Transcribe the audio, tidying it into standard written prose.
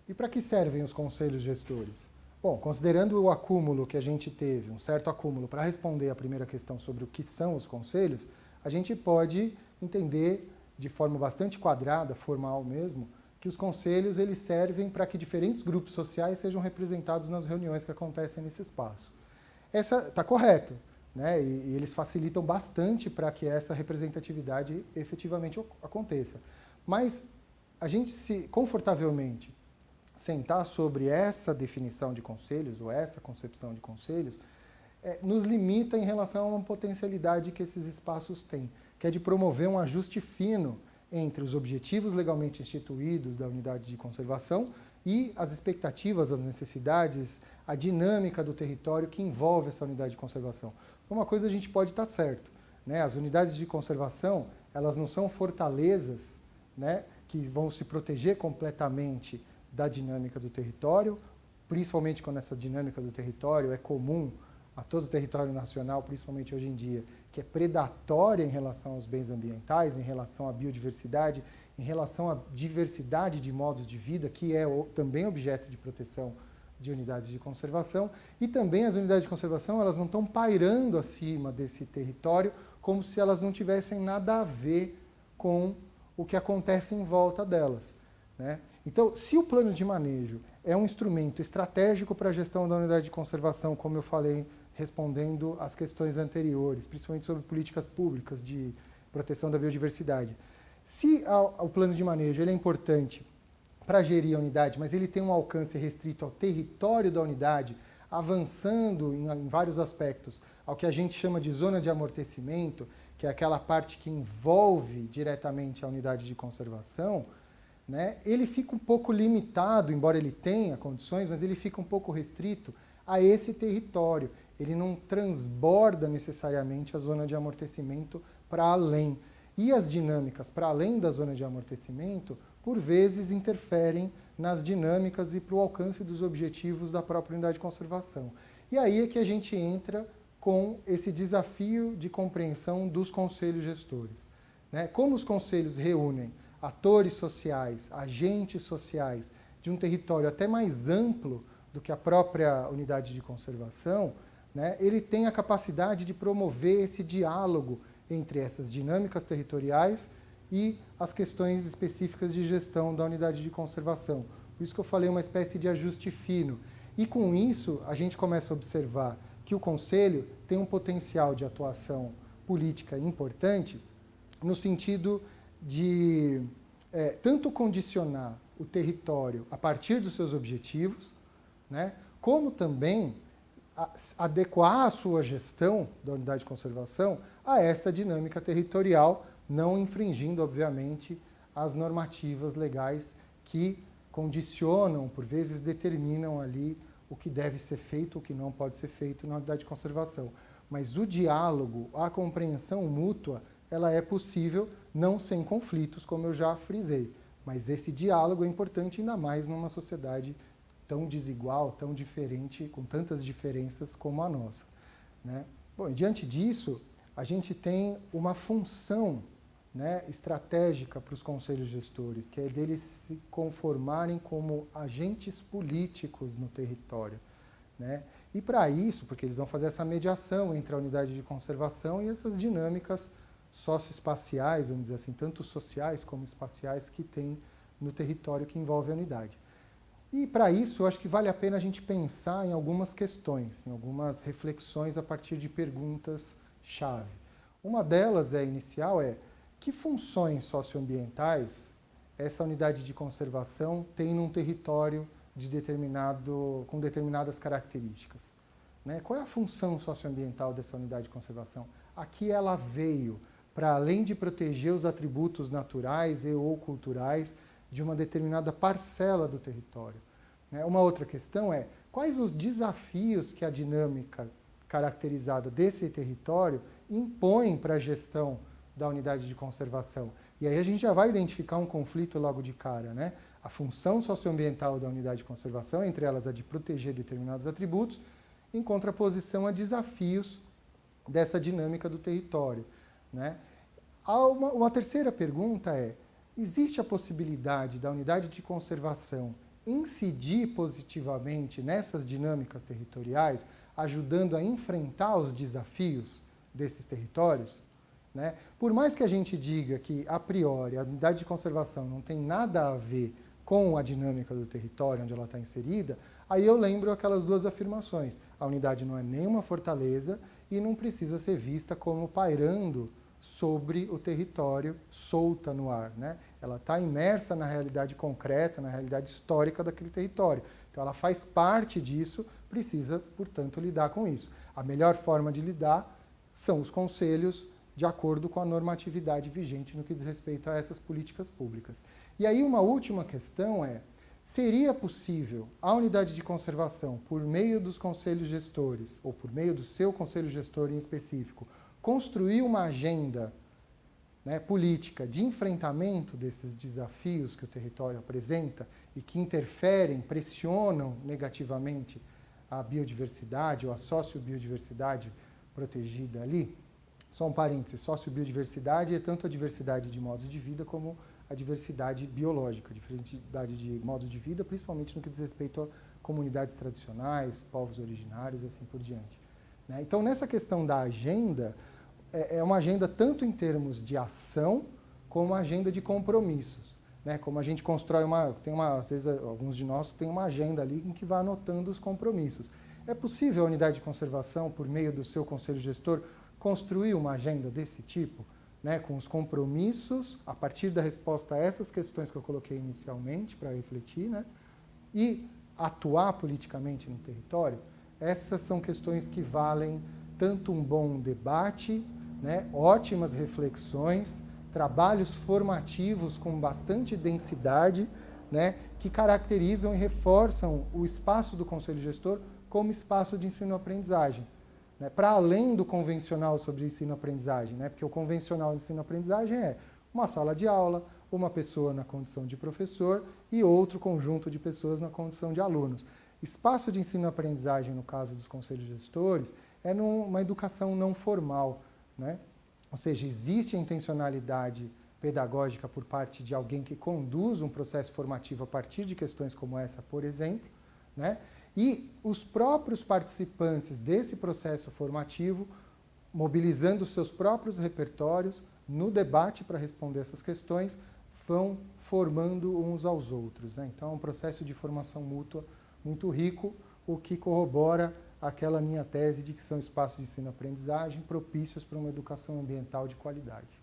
E para que servem os conselhos gestores? Bom, considerando o acúmulo que a gente teve, um certo acúmulo, para responder a primeira questão sobre o que são os conselhos, a gente pode entender de forma bastante quadrada, formal mesmo, que os conselhos eles servem para que diferentes grupos sociais sejam representados nas reuniões que acontecem nesse espaço. Essa está correto, né? E eles facilitam bastante para que essa representatividade efetivamente aconteça. Mas a gente se confortavelmente sentar sobre essa definição de conselhos, ou essa concepção de conselhos, nos limita em relação a uma potencialidade que esses espaços têm, que é de promover um ajuste fino entre os objetivos legalmente instituídos da unidade de conservação e as expectativas, as necessidades, a dinâmica do território que envolve essa unidade de conservação. Uma coisa a gente pode estar certo, né? As unidades de conservação, elas não são fortalezas, né, que vão se proteger completamente da dinâmica do território, principalmente quando essa dinâmica do território é comum a todo o território nacional, principalmente hoje em dia, que é predatória em relação aos bens ambientais, em relação à biodiversidade, em relação à diversidade de modos de vida, que é também objeto de proteção de unidades de conservação, e também as unidades de conservação, elas não estão pairando acima desse território como se elas não tivessem nada a ver com o que acontece em volta delas, né? Então, se o plano de manejo é um instrumento estratégico para a gestão da unidade de conservação, como eu falei, respondendo às questões anteriores, principalmente sobre políticas públicas de proteção da biodiversidade. Se o plano de manejo ele é importante para gerir a unidade, mas ele tem um alcance restrito ao território da unidade, avançando em vários aspectos ao que a gente chama de zona de amortecimento, que é aquela parte que envolve diretamente a unidade de conservação, né, ele fica um pouco limitado, embora ele tenha condições, mas ele fica um pouco restrito a esse território. Ele não transborda necessariamente a zona de amortecimento para além. E as dinâmicas para além da zona de amortecimento, por vezes, interferem nas dinâmicas e para o alcance dos objetivos da própria unidade de conservação. E aí é que a gente entra com esse desafio de compreensão dos conselhos gestores, né? Como os conselhos reúnem atores sociais, agentes sociais de um território até mais amplo do que a própria unidade de conservação, né, ele tem a capacidade de promover esse diálogo entre essas dinâmicas territoriais e as questões específicas de gestão da unidade de conservação. Por isso que eu falei uma espécie de ajuste fino. E com isso, a gente começa a observar que o Conselho tem um potencial de atuação política importante no sentido de tanto condicionar o território a partir dos seus objetivos, né, como também adequar a sua gestão da unidade de conservação a essa dinâmica territorial, não infringindo, obviamente, as normativas legais que condicionam, por vezes determinam ali o que deve ser feito, o que não pode ser feito na unidade de conservação. Mas o diálogo, a compreensão mútua, ela é possível, não sem conflitos, como eu já frisei. Mas esse diálogo é importante, ainda mais numa sociedade tão desigual, tão diferente, com tantas diferenças como a nossa, né? Bom, diante disso, a gente tem uma função, né, estratégica para os conselhos gestores, que é deles se conformarem como agentes políticos no território, né? E para isso, porque eles vão fazer essa mediação entre a unidade de conservação e essas dinâmicas socioespaciais, vamos dizer assim, tanto sociais como espaciais que tem no território que envolve a unidade. E para isso, eu acho que vale a pena a gente pensar em algumas questões, em algumas reflexões a partir de perguntas-chave. Uma delas, inicial, que funções socioambientais essa unidade de conservação tem num território com determinadas características, né? Qual é a função socioambiental dessa unidade de conservação? Aqui ela veio para, além de proteger os atributos naturais e ou culturais de uma determinada parcela do território, né? Uma outra questão é quais os desafios que a dinâmica caracterizada desse território impõe para a gestão da unidade de conservação. E aí a gente já vai identificar um conflito logo de cara, né? A função socioambiental da unidade de conservação, entre elas a de proteger determinados atributos, em contraposição a desafios dessa dinâmica do território, né? Uma terceira pergunta existe a possibilidade da unidade de conservação incidir positivamente nessas dinâmicas territoriais, ajudando a enfrentar os desafios desses territórios, né? Por mais que a gente diga que, a priori, a unidade de conservação não tem nada a ver com a dinâmica do território onde ela está inserida, aí eu lembro aquelas duas afirmações. A unidade não é nenhuma fortaleza e não precisa ser vista como pairando sobre o território, solta no ar, né? Ela está imersa na realidade concreta, na realidade histórica daquele território. Então ela faz parte disso, precisa, portanto, lidar com isso. A melhor forma de lidar são os conselhos de acordo com a normatividade vigente no que diz respeito a essas políticas públicas. E aí uma última questão é, seria possível a unidade de conservação, por meio dos conselhos gestores, ou por meio do seu conselho gestor em específico, construir uma agenda, né, política de enfrentamento desses desafios que o território apresenta e que interferem, pressionam negativamente a biodiversidade ou a sociobiodiversidade protegida ali? Só um parênteses, sociobiodiversidade é tanto a diversidade de modos de vida como a diversidade biológica, a diversidade de modos de vida, principalmente no que diz respeito a comunidades tradicionais, povos originários e assim por diante, né? Então, nessa questão da agenda, é uma agenda tanto em termos de ação, como uma agenda de compromissos, né? Como a gente constrói às vezes alguns de nós têm uma agenda ali em que vai anotando os compromissos. É possível a unidade de conservação, por meio do seu conselho gestor, construir uma agenda desse tipo, né, com os compromissos, a partir da resposta a essas questões que eu coloquei inicialmente para refletir, né, e atuar politicamente no território? Essas são questões que valem tanto um bom debate, né, ótimas reflexões, trabalhos formativos com bastante densidade, né, que caracterizam e reforçam o espaço do Conselho Gestor como espaço de ensino-aprendizagem, né, para além do convencional sobre ensino-aprendizagem, né, porque o convencional de ensino-aprendizagem é uma sala de aula, uma pessoa na condição de professor e outro conjunto de pessoas na condição de alunos. Espaço de ensino-aprendizagem, no caso dos conselhos gestores, é uma educação não formal, né? Ou seja, existe a intencionalidade pedagógica por parte de alguém que conduz um processo formativo a partir de questões como essa, por exemplo, né? E os próprios participantes desse processo formativo, mobilizando os seus próprios repertórios no debate para responder essas questões, vão formando uns aos outros, né? Então é um processo de formação mútua muito rico, o que corrobora aquela minha tese de que são espaços de ensino-aprendizagem propícios para uma educação ambiental de qualidade.